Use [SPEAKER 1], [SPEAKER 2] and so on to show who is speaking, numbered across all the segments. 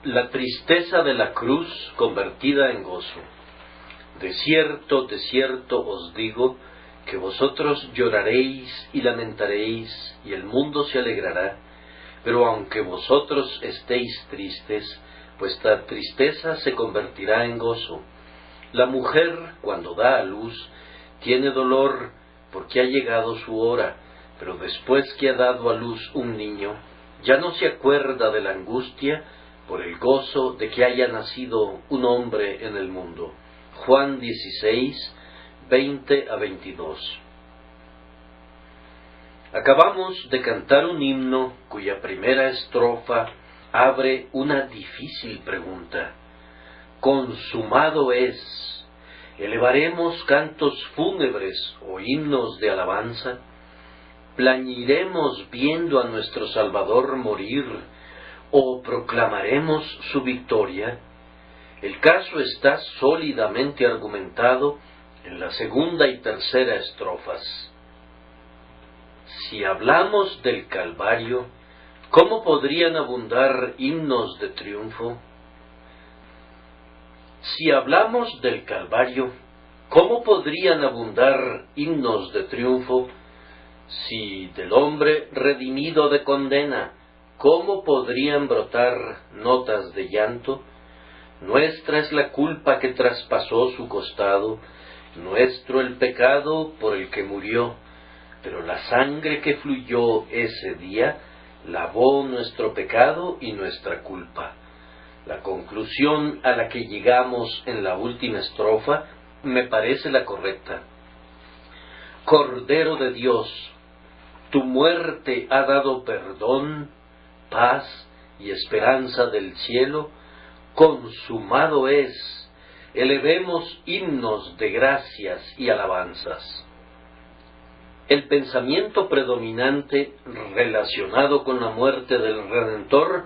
[SPEAKER 1] La tristeza de la cruz convertida en gozo. De cierto os digo, que vosotros lloraréis y lamentaréis, y el mundo se alegrará. Pero aunque vosotros estéis tristes, vuestra tristeza se convertirá en gozo. La mujer, cuando da a luz, tiene dolor porque ha llegado su hora, pero después que ha dado a luz un niño, ya no se acuerda de la angustia por el gozo de que haya nacido un hombre en el mundo. Juan 16, 20 a 22. Acabamos de cantar un himno cuya primera estrofa abre una difícil pregunta. Consumado es. ¿Elevaremos cantos fúnebres o himnos de alabanza? ¿Plañiremos viendo a nuestro Salvador morir o proclamaremos su victoria? El caso está sólidamente argumentado en la segunda y tercera estrofas. Si hablamos del Calvario, ¿cómo podrían abundar himnos de triunfo? Si hablamos del Calvario, ¿cómo podrían abundar himnos de triunfo? Si del hombre redimido de condena, ¿cómo podrían brotar notas de llanto? Nuestra es la culpa que traspasó su costado, nuestro el pecado por el que murió, pero la sangre que fluyó ese día lavó nuestro pecado y nuestra culpa. La conclusión a la que llegamos en la última estrofa me parece la correcta. Cordero de Dios, tu muerte ha dado perdón, paz y esperanza del cielo. Consumado es. Elevemos himnos de gracias y alabanzas. El pensamiento predominante relacionado con la muerte del Redentor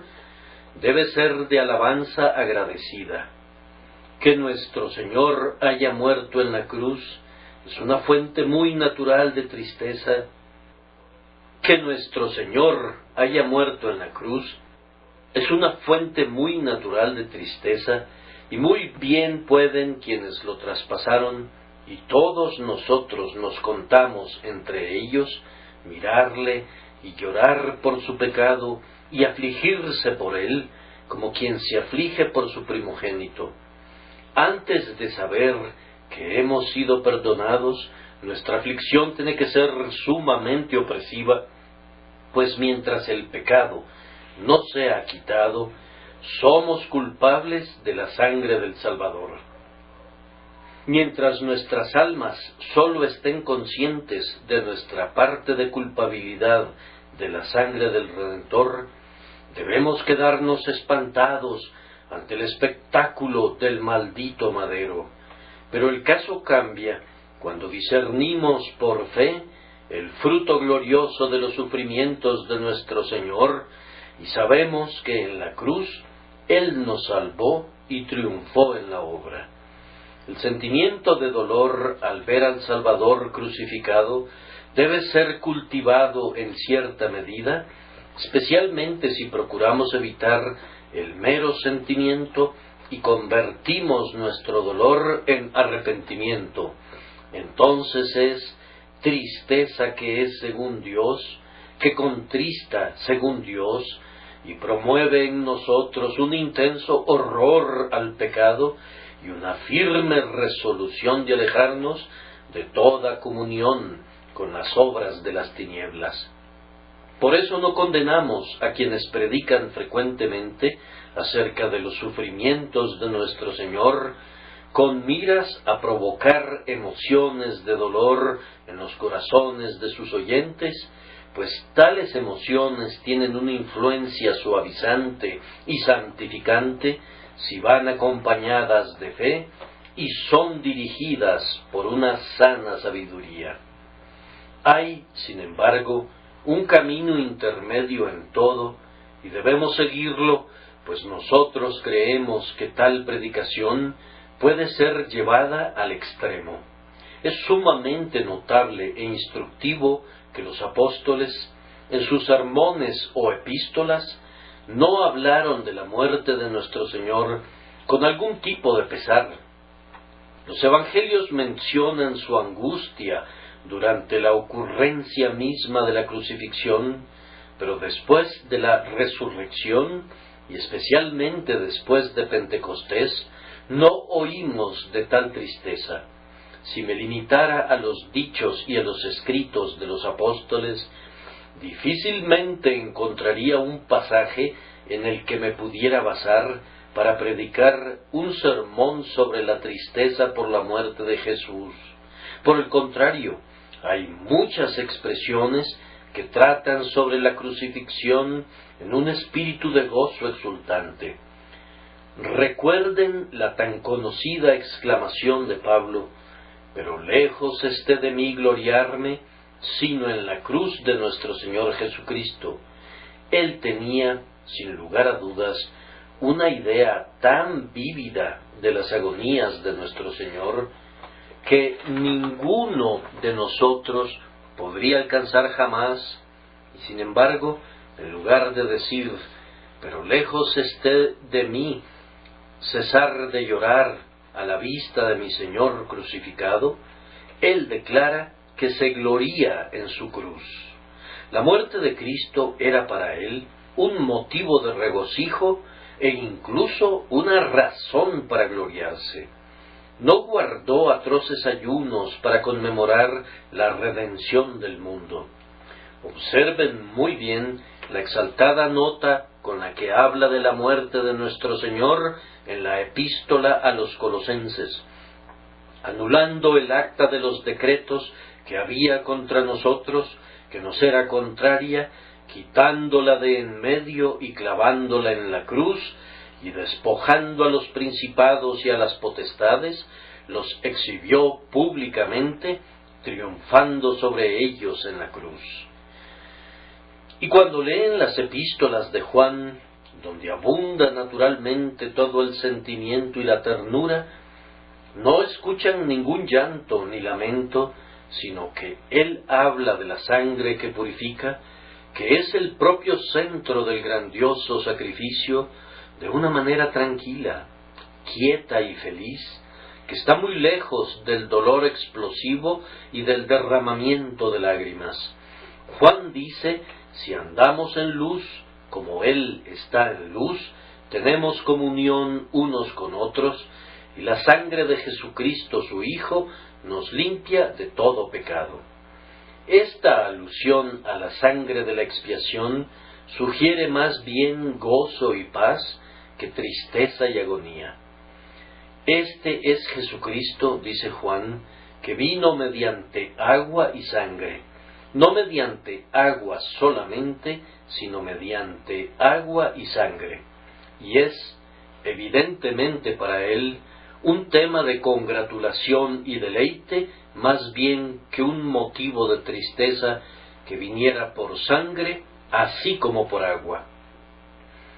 [SPEAKER 1] debe ser de alabanza agradecida. Que nuestro Señor haya muerto en la cruz es una fuente muy natural de tristeza. Que nuestro Señor haya muerto en la cruz es una fuente muy natural de tristeza, y muy bien pueden quienes lo traspasaron, y todos nosotros nos contamos entre ellos, mirarle y llorar por su pecado y afligirse por él, como quien se aflige por su primogénito. Antes de saber que hemos sido perdonados, nuestra aflicción tiene que ser sumamente opresiva, pues mientras el pecado no sea quitado, somos culpables de la sangre del Salvador. Mientras nuestras almas sólo estén conscientes de nuestra parte de culpabilidad de la sangre del Redentor, debemos quedarnos espantados ante el espectáculo del maldito madero. Pero el caso cambia cuando discernimos por fe el fruto glorioso de los sufrimientos de nuestro Señor, y sabemos que en la cruz Él nos salvó y triunfó en la obra. El sentimiento de dolor al ver al Salvador crucificado debe ser cultivado en cierta medida, especialmente si procuramos evitar el mero sentimiento y convertimos nuestro dolor en arrepentimiento. Entonces es tristeza que es según Dios, que contrista según Dios, y promueve en nosotros un intenso horror al pecado y una firme resolución de alejarnos de toda comunión con las obras de las tinieblas. Por eso no condenamos a quienes predican frecuentemente acerca de los sufrimientos de nuestro Señor, con miras a provocar emociones de dolor en los corazones de sus oyentes, pues tales emociones tienen una influencia suavizante y santificante si van acompañadas de fe y son dirigidas por una sana sabiduría. Hay, sin embargo, un camino intermedio en todo, y debemos seguirlo, pues nosotros creemos que tal predicación puede ser llevada al extremo. Es sumamente notable e instructivo que los apóstoles, en sus sermones o epístolas, no hablaron de la muerte de nuestro Señor con algún tipo de pesar. Los evangelios mencionan su angustia durante la ocurrencia misma de la crucifixión, pero después de la resurrección, y especialmente después de Pentecostés, no oímos de tal tristeza. Si me limitara a los dichos y a los escritos de los apóstoles, difícilmente encontraría un pasaje en el que me pudiera basar para predicar un sermón sobre la tristeza por la muerte de Jesús. Por el contrario, hay muchas expresiones que tratan sobre la crucifixión en un espíritu de gozo exultante. Recuerden la tan conocida exclamación de Pablo: «Pero lejos esté de mí gloriarme, sino en la cruz de nuestro Señor Jesucristo». Él tenía, sin lugar a dudas, una idea tan vívida de las agonías de nuestro Señor que ninguno de nosotros podría alcanzar jamás, y sin embargo, en lugar de decir, «pero lejos esté de mí cesar de llorar a la vista de mi Señor crucificado», él declara que se gloría en su cruz. La muerte de Cristo era para él un motivo de regocijo e incluso una razón para gloriarse. No guardó atroces ayunos para conmemorar la redención del mundo. Observen muy bien la exaltada nota con la que habla de la muerte de nuestro Señor en la epístola a los Colosenses, anulando el acta de los decretos que había contra nosotros, que nos era contraria, quitándola de en medio y clavándola en la cruz, y despojando a los principados y a las potestades, los exhibió públicamente, triunfando sobre ellos en la cruz. Y cuando leen las epístolas de Juan, donde abunda naturalmente todo el sentimiento y la ternura, no escuchan ningún llanto ni lamento, sino que él habla de la sangre que purifica, que es el propio centro del grandioso sacrificio, de una manera tranquila, quieta y feliz, que está muy lejos del dolor explosivo y del derramamiento de lágrimas. Juan dice: si andamos en luz, como Él está en luz, tenemos comunión unos con otros, y la sangre de Jesucristo su Hijo nos limpia de todo pecado. Esta alusión a la sangre de la expiación sugiere más bien gozo y paz que tristeza y agonía. Este es Jesucristo, dice Juan, que vino mediante agua y sangre, no mediante agua solamente, sino mediante agua y sangre, y es, evidentemente para él, un tema de congratulación y deleite, más bien que un motivo de tristeza que viniera por sangre, así como por agua.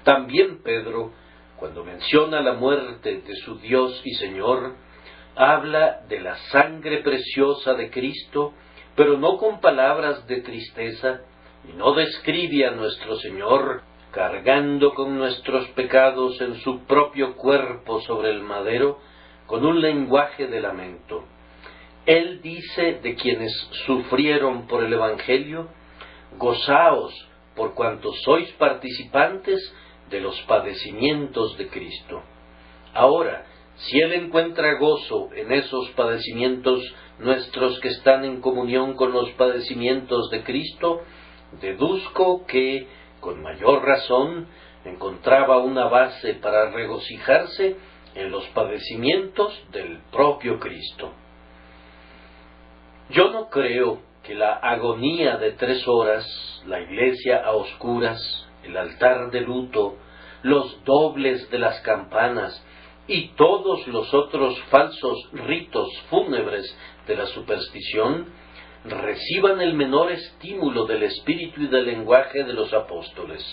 [SPEAKER 1] También Pedro, cuando menciona la muerte de su Dios y Señor, habla de la sangre preciosa de Cristo, pero no con palabras de tristeza, y no describe a nuestro Señor cargando con nuestros pecados en su propio cuerpo sobre el madero, con un lenguaje de lamento. Él dice de quienes sufrieron por el Evangelio: gozaos por cuanto sois participantes de los padecimientos de Cristo. Ahora, si Él encuentra gozo en esos padecimientos nuestros que están en comunión con los padecimientos de Cristo, deduzco que, con mayor razón, encontraba una base para regocijarse en los padecimientos del propio Cristo. Yo no creo que la agonía de 3 horas, la iglesia a oscuras, el altar de luto, los dobles de las campanas y todos los otros falsos ritos fúnebres de la superstición reciban el menor estímulo del espíritu y del lenguaje de los apóstoles.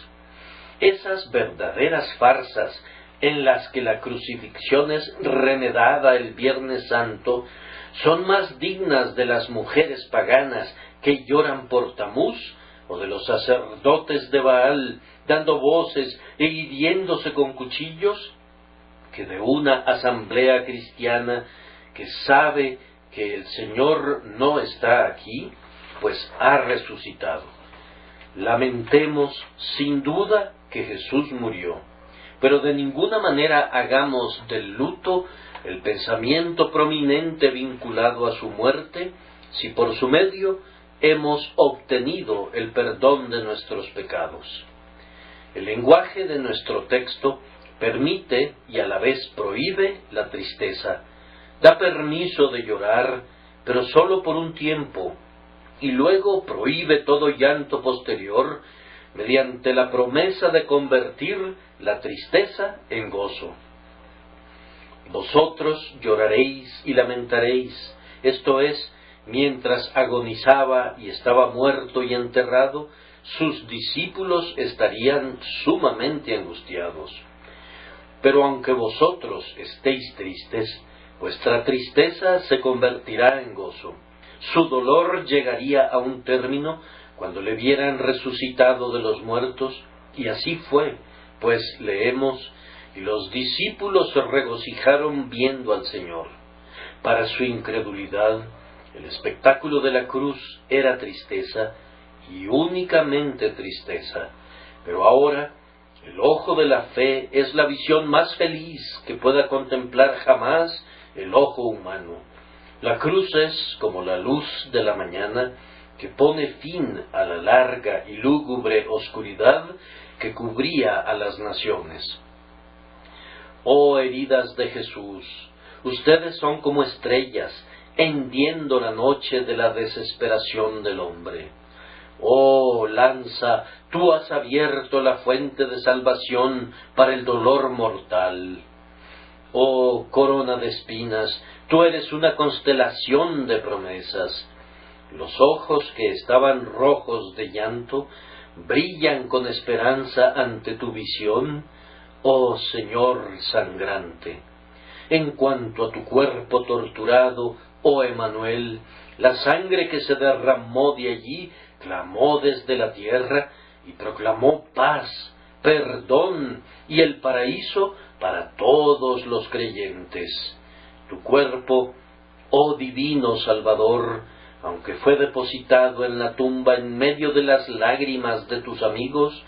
[SPEAKER 1] Esas verdaderas farsas en las que la crucifixión es remedada el Viernes Santo son más dignas de las mujeres paganas que lloran por Tamuz o de los sacerdotes de Baal, dando voces e hiriéndose con cuchillos, que de una asamblea cristiana que sabe que el Señor no está aquí, pues ha resucitado. Lamentemos sin duda que Jesús murió, pero de ninguna manera hagamos del luto el pensamiento prominente vinculado a su muerte, si por su medio hemos obtenido el perdón de nuestros pecados. El lenguaje de nuestro texto permite y a la vez prohíbe la tristeza, da permiso de llorar, pero sólo por un tiempo, y luego prohíbe todo llanto posterior mediante la promesa de convertir la tristeza en gozo. Vosotros lloraréis y lamentaréis, esto es, mientras agonizaba y estaba muerto y enterrado, sus discípulos estarían sumamente angustiados. Pero aunque vosotros estéis tristes, vuestra tristeza se convertirá en gozo. Su dolor llegaría a un término cuando le vieran resucitado de los muertos, y así fue, pues leemos: y los discípulos se regocijaron viendo al Señor. Para su incredulidad, el espectáculo de la cruz era tristeza, y únicamente tristeza. Pero ahora, el ojo de la fe es la visión más feliz que pueda contemplar jamás el ojo humano. La cruz es como la luz de la mañana que pone fin a la larga y lúgubre oscuridad que cubría a las naciones. Oh heridas de Jesús, ustedes son como estrellas, hendiendo la noche de la desesperación del hombre. Oh lanza, tú has abierto la fuente de salvación para el dolor mortal. Oh corona de espinas, tú eres una constelación de promesas. Los ojos que estaban rojos de llanto brillan con esperanza ante tu visión, oh Señor sangrante. En cuanto a tu cuerpo torturado, oh Emmanuel, la sangre que se derramó de allí clamó desde la tierra y proclamó paz, perdón y el paraíso para todos los creyentes. Tu cuerpo, oh divino Salvador, aunque fue depositado en la tumba en medio de las lágrimas de tus amigos,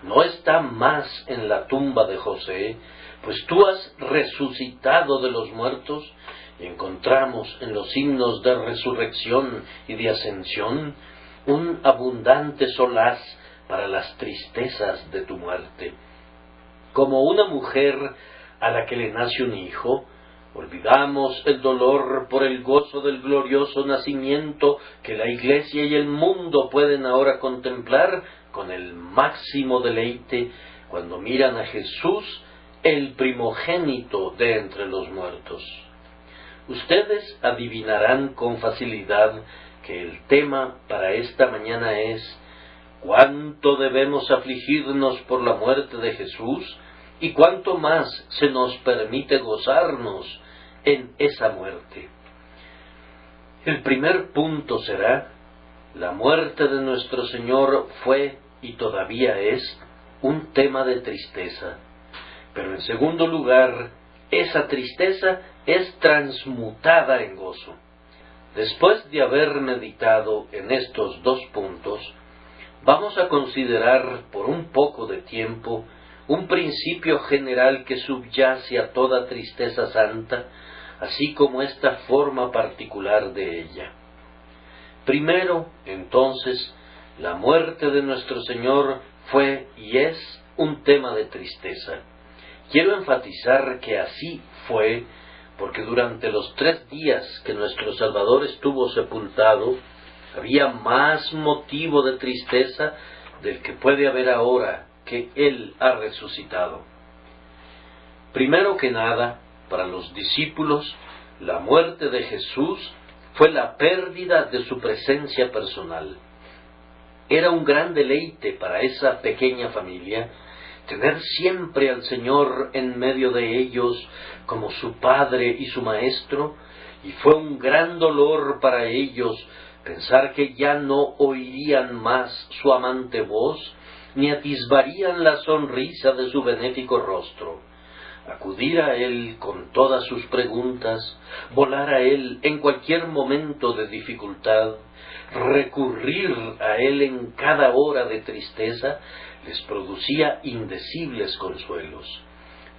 [SPEAKER 1] no está más en la tumba de José, pues tú has resucitado de los muertos, y encontramos en los himnos de resurrección y de ascensión un abundante solaz para las tristezas de tu muerte. Como una mujer a la que le nace un hijo, olvidamos el dolor por el gozo del glorioso nacimiento que la Iglesia y el mundo pueden ahora contemplar con el máximo deleite cuando miran a Jesús, el primogénito de entre los muertos. Ustedes adivinarán con facilidad que el tema para esta mañana es: ¿cuánto debemos afligirnos por la muerte de Jesús? ¿Y cuánto más se nos permite gozarnos en esa muerte? El primer punto será: la muerte de nuestro Señor fue y todavía es un tema de tristeza. Pero en segundo lugar, esa tristeza es transmutada en gozo. Después de haber meditado en estos dos puntos, vamos a considerar por un poco de tiempo un principio general que subyace a toda tristeza santa, así como esta forma particular de ella. Primero, entonces, la muerte de nuestro Señor fue y es un tema de tristeza. Quiero enfatizar que así fue, porque durante los 3 días que nuestro Salvador estuvo sepultado, había más motivo de tristeza del que puede haber ahora que Él ha resucitado. Primero que nada, para los discípulos, la muerte de Jesús fue la pérdida de su presencia personal. Era un gran deleite para esa pequeña familia tener siempre al Señor en medio de ellos como su Padre y su Maestro, y fue un gran dolor para ellos pensar que ya no oirían más su amante voz, ni atisbarían la sonrisa de su benéfico rostro. Acudir a él con todas sus preguntas, volar a él en cualquier momento de dificultad, recurrir a él en cada hora de tristeza, les producía indecibles consuelos.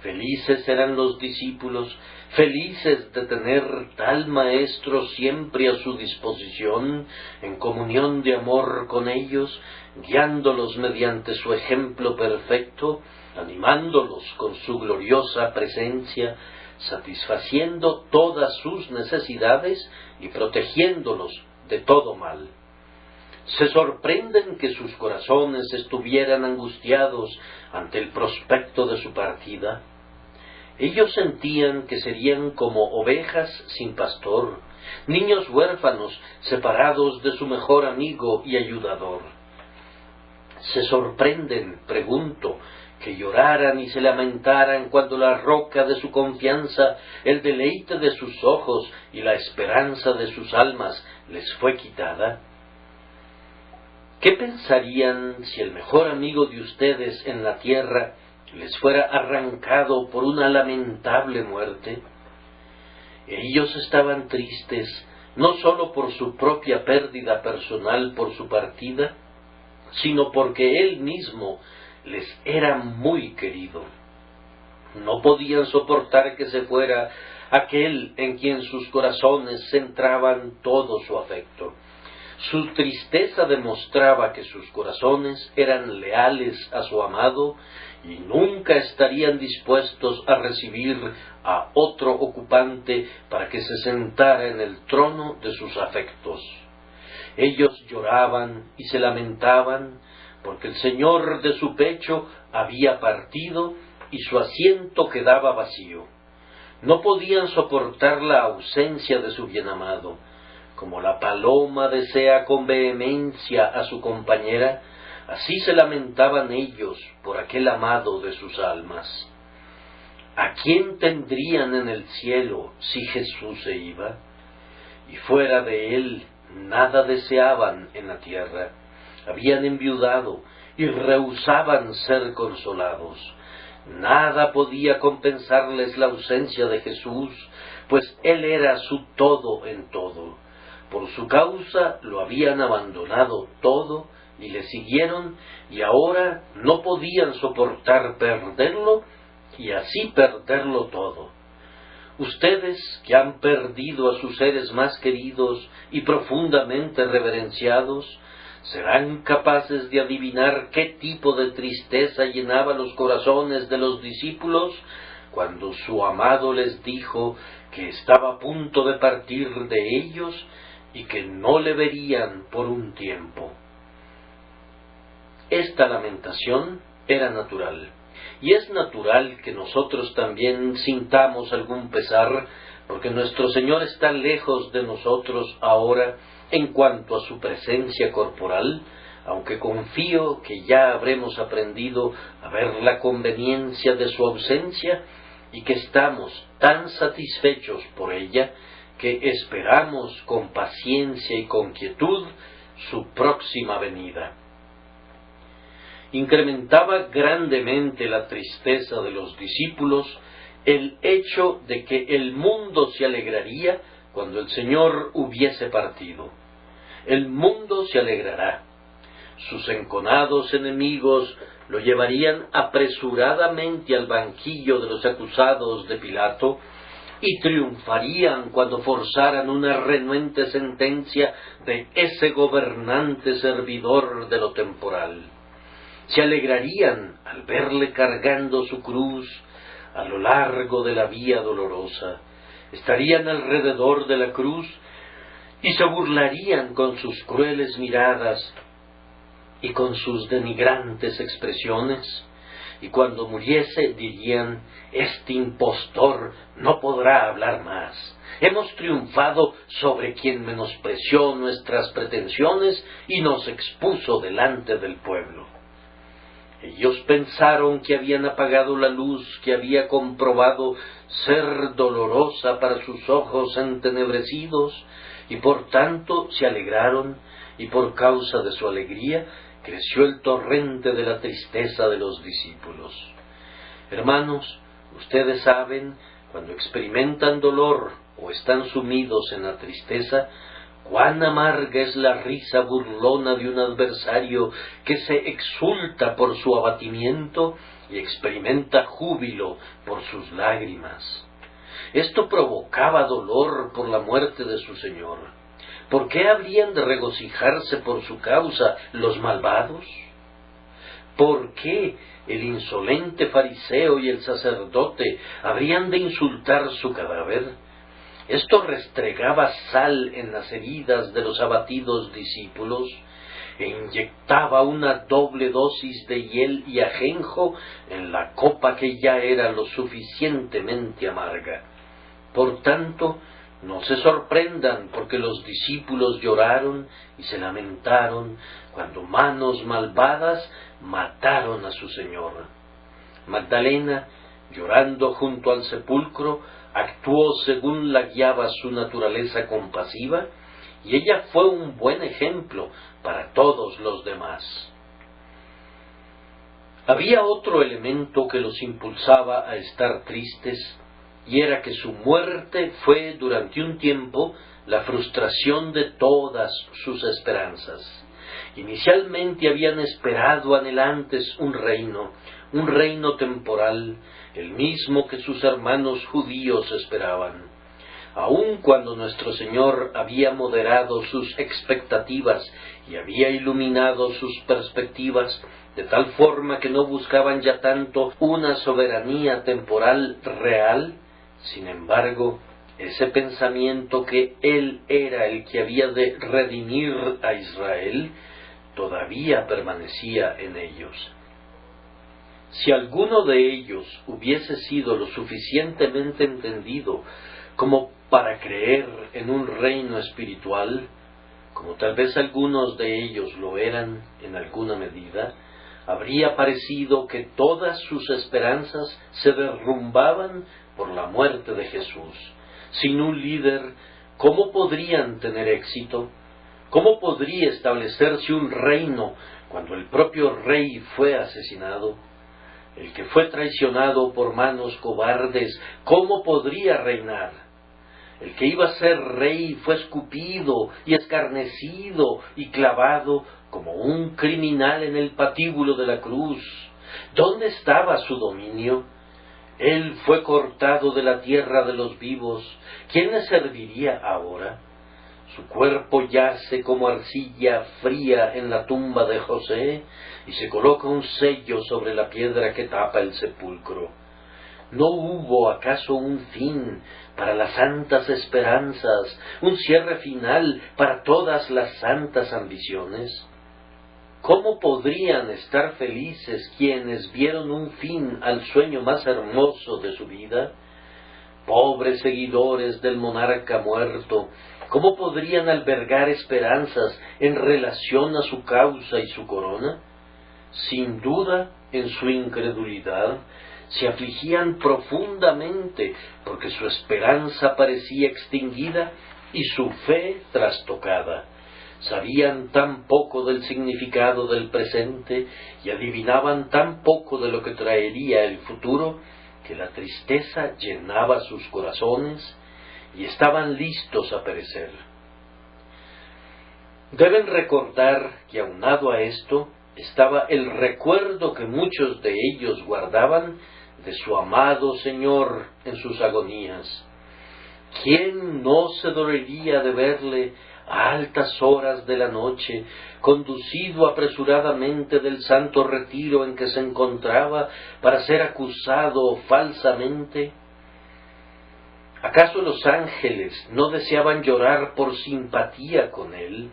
[SPEAKER 1] Felices eran los discípulos, felices de tener tal maestro siempre a su disposición, en comunión de amor con ellos, guiándolos mediante su ejemplo perfecto, animándolos con su gloriosa presencia, satisfaciendo todas sus necesidades y protegiéndolos de todo mal. Se sorprenden que sus corazones estuvieran angustiados ante el prospecto de su partida. Ellos sentían que serían como ovejas sin pastor, niños huérfanos separados de su mejor amigo y ayudador. Se sorprenden, pregunto, que lloraran y se lamentaran cuando la roca de su confianza, el deleite de sus ojos y la esperanza de sus almas les fue quitada. ¿Qué pensarían si el mejor amigo de ustedes en la tierra les fuera arrancado por una lamentable muerte? Ellos estaban tristes, no sólo por su propia pérdida personal por su partida, sino porque él mismo les era muy querido. No podían soportar que se fuera aquel en quien sus corazones centraban todo su afecto. Su tristeza demostraba que sus corazones eran leales a su amado y nunca estarían dispuestos a recibir a otro ocupante para que se sentara en el trono de sus afectos. Ellos lloraban y se lamentaban porque el Señor de su pecho había partido y su asiento quedaba vacío. No podían soportar la ausencia de su bienamado. Como la paloma desea con vehemencia a su compañera, así se lamentaban ellos por aquel amado de sus almas. ¿A quién tendrían en el cielo si Jesús se iba? Y fuera de él nada deseaban en la tierra. Habían enviudado y rehusaban ser consolados. Nada podía compensarles la ausencia de Jesús, pues Él era su todo en todo. Por su causa lo habían abandonado todo y le siguieron, y ahora no podían soportar perderlo y así perderlo todo. Ustedes que han perdido a sus seres más queridos y profundamente reverenciados, ¿serán capaces de adivinar qué tipo de tristeza llenaba los corazones de los discípulos cuando su amado les dijo que estaba a punto de partir de ellos y que no le verían por un tiempo? Esta lamentación era natural, y es natural que nosotros también sintamos algún pesar, porque nuestro Señor está lejos de nosotros ahora en cuanto a su presencia corporal, aunque confío que ya habremos aprendido a ver la conveniencia de su ausencia y que estamos tan satisfechos por ella que esperamos con paciencia y con quietud su próxima venida. Incrementaba grandemente la tristeza de los discípulos el hecho de que el mundo se alegraría cuando el Señor hubiese partido. El mundo se alegrará. Sus enconados enemigos lo llevarían apresuradamente al banquillo de los acusados de Pilato y triunfarían cuando forzaran una renuente sentencia de ese gobernante servidor de lo temporal. Se alegrarían al verle cargando su cruz a lo largo de la vía dolorosa. Estarían alrededor de la cruz y se burlarían con sus crueles miradas y con sus denigrantes expresiones. Y cuando muriese dirían: este impostor no podrá hablar más. Hemos triunfado sobre quien menospreció nuestras pretensiones y nos expuso delante del pueblo. Ellos pensaron que habían apagado la luz que había comprobado ser dolorosa para sus ojos entenebrecidos, y por tanto se alegraron, y por causa de su alegría creció el torrente de la tristeza de los discípulos. Hermanos, ustedes saben, cuando experimentan dolor o están sumidos en la tristeza, cuán amarga es la risa burlona de un adversario que se exulta por su abatimiento y experimenta júbilo por sus lágrimas. Esto provocaba dolor por la muerte de su Señor. ¿Por qué habrían de regocijarse por su causa los malvados? ¿Por qué el insolente fariseo y el sacerdote habrían de insultar su cadáver? Esto restregaba sal en las heridas de los abatidos discípulos e inyectaba una doble dosis de hiel y ajenjo en la copa que ya era lo suficientemente amarga. Por tanto, no se sorprendan porque los discípulos lloraron y se lamentaron cuando manos malvadas mataron a su Señor. Magdalena, llorando junto al sepulcro, actuó según la guiaba su naturaleza compasiva, y ella fue un buen ejemplo para todos los demás. Había otro elemento que los impulsaba a estar tristes, y era que su muerte fue durante un tiempo la frustración de todas sus esperanzas. Inicialmente habían esperado anhelantes un reino temporal, el mismo que sus hermanos judíos esperaban. Aun cuando nuestro Señor había moderado sus expectativas y había iluminado sus perspectivas, de tal forma que no buscaban ya tanto una soberanía temporal real, sin embargo, ese pensamiento que Él era el que había de redimir a Israel, todavía permanecía en ellos. Si alguno de ellos hubiese sido lo suficientemente entendido como para creer en un reino espiritual, como tal vez algunos de ellos lo eran en alguna medida, habría parecido que todas sus esperanzas se derrumbaban por la muerte de Jesús. Sin un líder, ¿cómo podrían tener éxito? ¿Cómo podría establecerse un reino cuando el propio rey fue asesinado? El que fue traicionado por manos cobardes, ¿cómo podría reinar? El que iba a ser rey fue escupido y escarnecido y clavado como un criminal en el patíbulo de la cruz. ¿Dónde estaba su dominio? Él fue cortado de la tierra de los vivos. ¿Quién le serviría ahora? Su cuerpo yace como arcilla fría en la tumba de José, y se coloca un sello sobre la piedra que tapa el sepulcro. ¿No hubo acaso un fin para las santas esperanzas, un cierre final para todas las santas ambiciones? ¿Cómo podrían estar felices quienes vieron un fin al sueño más hermoso de su vida? Pobres seguidores del monarca muerto, ¿cómo podrían albergar esperanzas en relación a su causa y su corona? Sin duda, en su incredulidad, se afligían profundamente porque su esperanza parecía extinguida y su fe trastocada. Sabían tan poco del significado del presente y adivinaban tan poco de lo que traería el futuro, que la tristeza llenaba sus corazones y estaban listos a perecer. Deben recordar que aunado a esto estaba el recuerdo que muchos de ellos guardaban de su amado Señor en sus agonías. ¿Quién no se dolería de verle a altas horas de la noche, conducido apresuradamente del santo retiro en que se encontraba para ser acusado falsamente? ¿Acaso los ángeles no deseaban llorar por simpatía con él?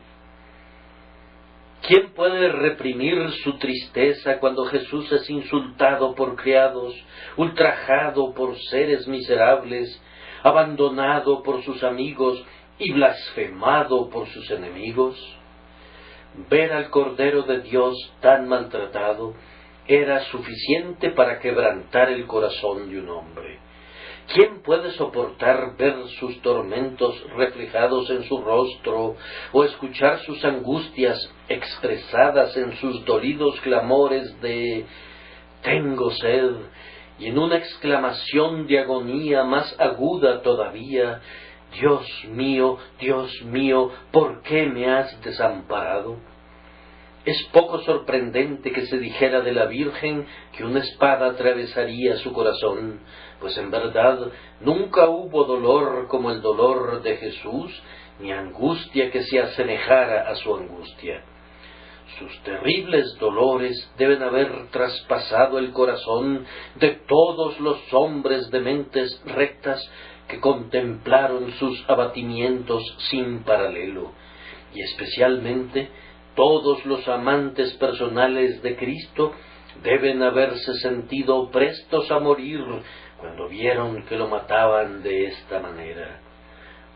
[SPEAKER 1] ¿Quién puede reprimir su tristeza cuando Jesús es insultado por criados, ultrajado por seres miserables, abandonado por sus amigos y blasfemado por sus enemigos? Ver al Cordero de Dios tan maltratado era suficiente para quebrantar el corazón de un hombre. ¿Quién puede soportar ver sus tormentos reflejados en su rostro o escuchar sus angustias expresadas en sus dolidos clamores de «tengo sed», y en una exclamación de agonía más aguda todavía «Dios mío, ¿por qué me has desamparado?». Es poco sorprendente que se dijera de la Virgen que una espada atravesaría su corazón, pues en verdad nunca hubo dolor como el dolor de Jesús, ni angustia que se asemejara a su angustia. Sus terribles dolores deben haber traspasado el corazón de todos los hombres de mentes rectas que contemplaron sus abatimientos sin paralelo, y especialmente todos los amantes personales de Cristo deben haberse sentido prestos a morir cuando vieron que lo mataban de esta manera.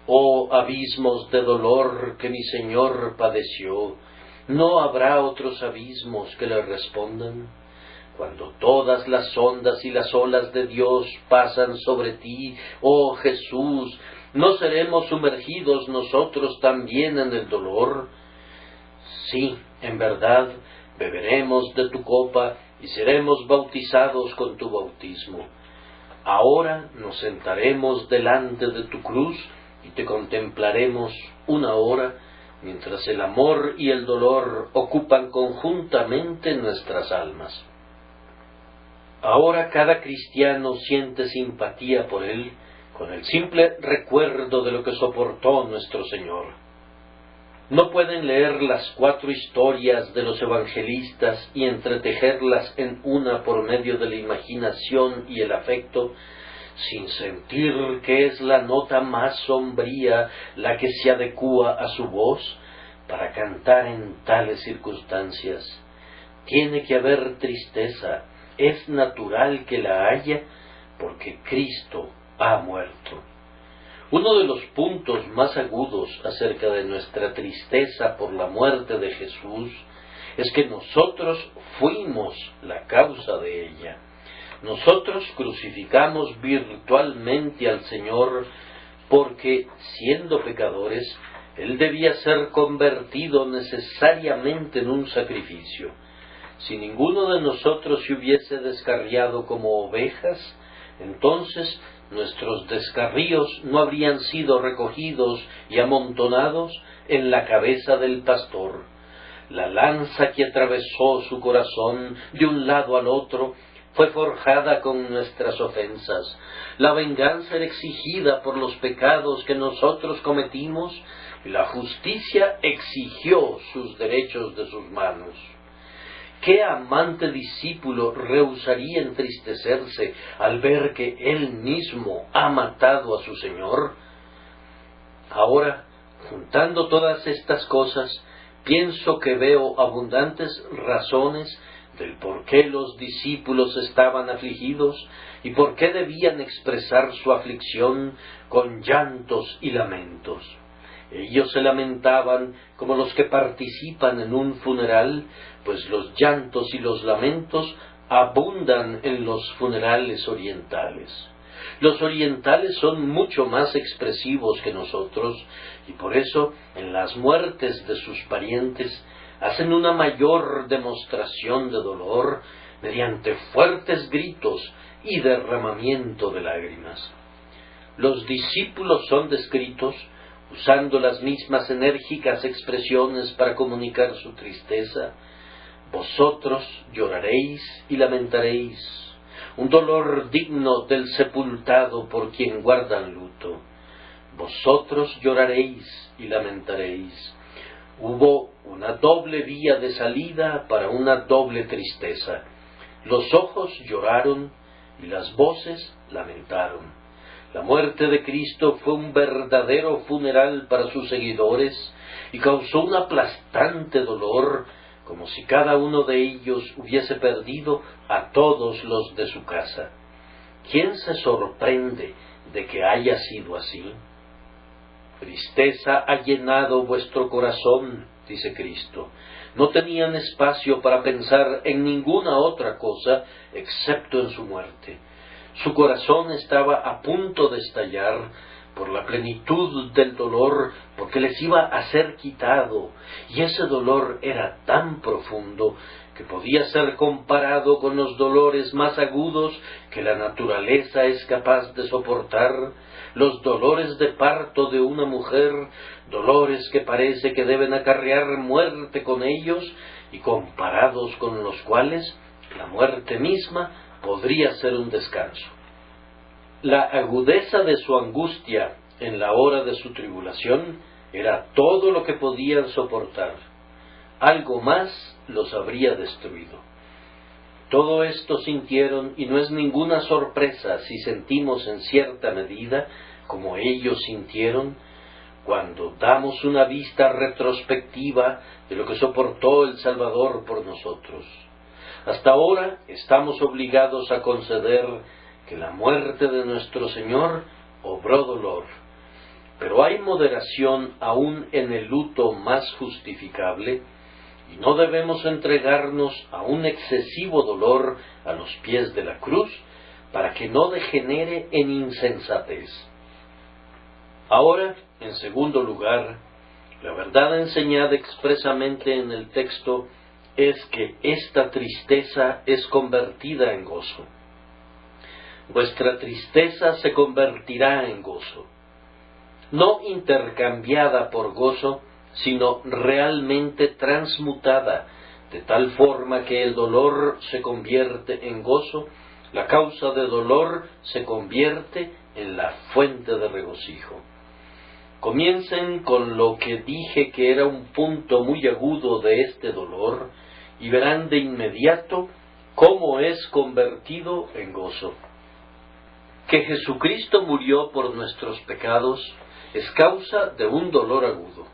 [SPEAKER 1] Oh abismos de dolor que mi Señor padeció, ¿no habrá otros abismos que le respondan? Cuando todas las ondas y las olas de Dios pasan sobre ti, oh Jesús, ¿no seremos sumergidos nosotros también en el dolor? Sí, en verdad, beberemos de tu copa y seremos bautizados con tu bautismo. Ahora nos sentaremos delante de tu cruz y te contemplaremos una hora, mientras el amor y el dolor ocupan conjuntamente nuestras almas. Ahora cada cristiano siente simpatía por él con el simple recuerdo de lo que soportó nuestro Señor. No pueden leer las 4 historias de los evangelistas y entretejerlas en una por medio de la imaginación y el afecto, sin sentir que es la nota más sombría la que se adecúa a su voz para cantar en tales circunstancias. Tiene que haber tristeza, es natural que la haya, porque Cristo ha muerto. Uno de los puntos más agudos acerca de nuestra tristeza por la muerte de Jesús es que nosotros fuimos la causa de ella. Nosotros crucificamos virtualmente al Señor porque, siendo pecadores, Él debía ser convertido necesariamente en un sacrificio. Si ninguno de nosotros se hubiese descarriado como ovejas, entonces nuestros descarríos no habrían sido recogidos y amontonados en la cabeza del pastor. La lanza que atravesó su corazón de un lado al otro fue forjada con nuestras ofensas. La venganza era exigida por los pecados que nosotros cometimos, y la justicia exigió sus derechos de sus manos. ¿Qué amante discípulo rehusaría entristecerse al ver que él mismo ha matado a su Señor? Ahora, juntando todas estas cosas, pienso que veo abundantes razones del por qué los discípulos estaban afligidos y por qué debían expresar su aflicción con llantos y lamentos. Ellos se lamentaban como los que participan en un funeral, pues los llantos y los lamentos abundan en los funerales orientales. Los orientales son mucho más expresivos que nosotros, y por eso en las muertes de sus parientes hacen una mayor demostración de dolor mediante fuertes gritos y derramamiento de lágrimas. Los discípulos son descritos usando las mismas enérgicas expresiones para comunicar su tristeza. Vosotros lloraréis y lamentaréis, un dolor digno del sepultado por quien guardan luto. Vosotros lloraréis y lamentaréis. Hubo una doble vía de salida para una doble tristeza. Los ojos lloraron y las voces lamentaron. La muerte de Cristo fue un verdadero funeral para sus seguidores y causó un aplastante dolor, como si cada uno de ellos hubiese perdido a todos los de su casa. ¿Quién se sorprende de que haya sido así? Tristeza ha llenado vuestro corazón, dice Cristo. No tenían espacio para pensar en ninguna otra cosa excepto en su muerte. Su corazón estaba a punto de estallar por la plenitud del dolor, porque les iba a ser quitado, y ese dolor era tan profundo que podía ser comparado con los dolores más agudos que la naturaleza es capaz de soportar, los dolores de parto de una mujer, dolores que parece que deben acarrear muerte con ellos, y comparados con los cuales la muerte misma podría ser un descanso. La agudeza de su angustia en la hora de su tribulación era todo lo que podían soportar. Algo más los habría destruido. Todo esto sintieron, y no es ninguna sorpresa si sentimos en cierta medida como ellos sintieron, cuando damos una vista retrospectiva de lo que soportó el Salvador por nosotros. Hasta ahora estamos obligados a conceder que la muerte de nuestro Señor obró dolor, pero hay moderación aún en el luto más justificable, y no debemos entregarnos a un excesivo dolor a los pies de la cruz para que no degenere en insensatez. Ahora, en segundo lugar, la verdad enseñada expresamente en el texto es que esta tristeza es convertida en gozo. Vuestra tristeza se convertirá en gozo, no intercambiada por gozo, sino realmente transmutada, de tal forma que el dolor se convierte en gozo, la causa de dolor se convierte en la fuente de regocijo. Comiencen con lo que dije que era un punto muy agudo de este dolor, y verán de inmediato cómo es convertido en gozo. Que Jesucristo murió por nuestros pecados es causa de un dolor agudo.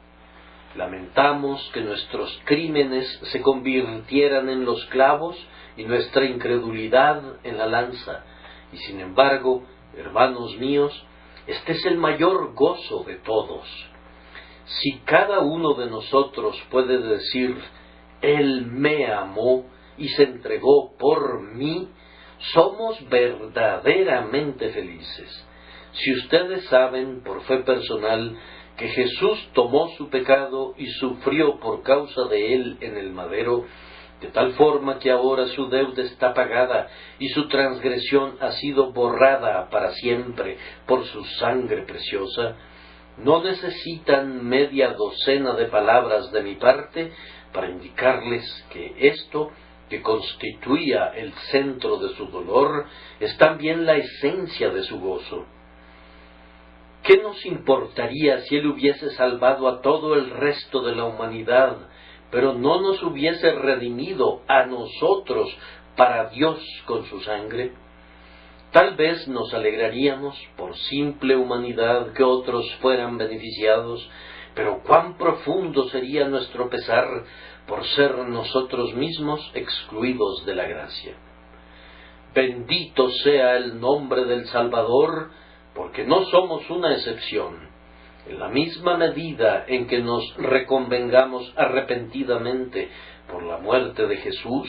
[SPEAKER 1] Lamentamos que nuestros crímenes se convirtieran en los clavos y nuestra incredulidad en la lanza, y sin embargo, hermanos míos, este es el mayor gozo de todos. Si cada uno de nosotros puede decir, Él me amó y se entregó por mí, somos verdaderamente felices. Si ustedes saben, por fe personal, que Jesús tomó su pecado y sufrió por causa de él en el madero, de tal forma que ahora su deuda está pagada y su transgresión ha sido borrada para siempre por su sangre preciosa, no necesitan media docena de palabras de mi parte para indicarles que esto, que constituía el centro de su dolor, es también la esencia de su gozo. ¿Qué nos importaría si Él hubiese salvado a todo el resto de la humanidad, pero no nos hubiese redimido a nosotros para Dios con su sangre? Tal vez nos alegraríamos por simple humanidad que otros fueran beneficiados, pero cuán profundo sería nuestro pesar por ser nosotros mismos excluidos de la gracia. Bendito sea el nombre del Salvador, porque no somos una excepción. En la misma medida en que nos reconvengamos arrepentidamente por la muerte de Jesús,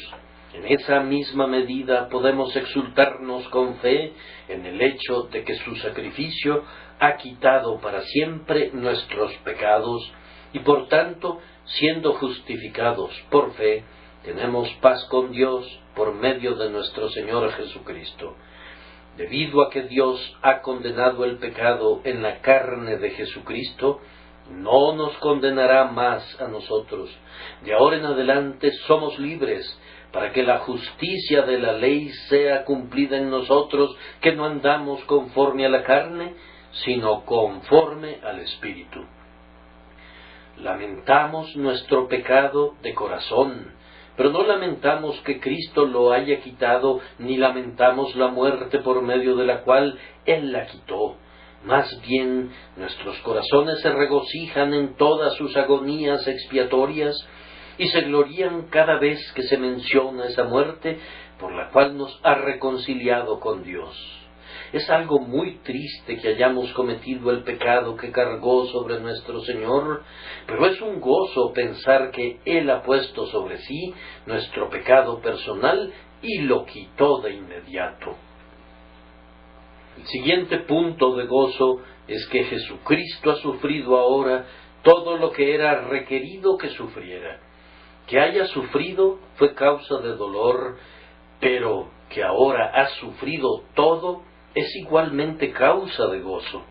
[SPEAKER 1] en esa misma medida podemos exultarnos con fe en el hecho de que su sacrificio ha quitado para siempre nuestros pecados y por tanto, siendo justificados por fe, tenemos paz con Dios por medio de nuestro Señor Jesucristo. Debido a que Dios ha condenado el pecado en la carne de Jesucristo, no nos condenará más a nosotros. De ahora en adelante somos libres, para que la justicia de la ley sea cumplida en nosotros, que no andamos conforme a la carne, sino conforme al Espíritu. Lamentamos nuestro pecado de corazón, pero no lamentamos que Cristo lo haya quitado, ni lamentamos la muerte por medio de la cual Él la quitó. Más bien, nuestros corazones se regocijan en todas sus agonías expiatorias y se glorían cada vez que se menciona esa muerte por la cual nos ha reconciliado con Dios. Es algo muy triste que hayamos cometido el pecado que cargó sobre nuestro Señor, pero es un gozo pensar que Él ha puesto sobre sí nuestro pecado personal y lo quitó de inmediato. El siguiente punto de gozo es que Jesucristo ha sufrido ahora todo lo que era requerido que sufriera. Que haya sufrido fue causa de dolor, pero que ahora ha sufrido todo es igualmente causa de gozo.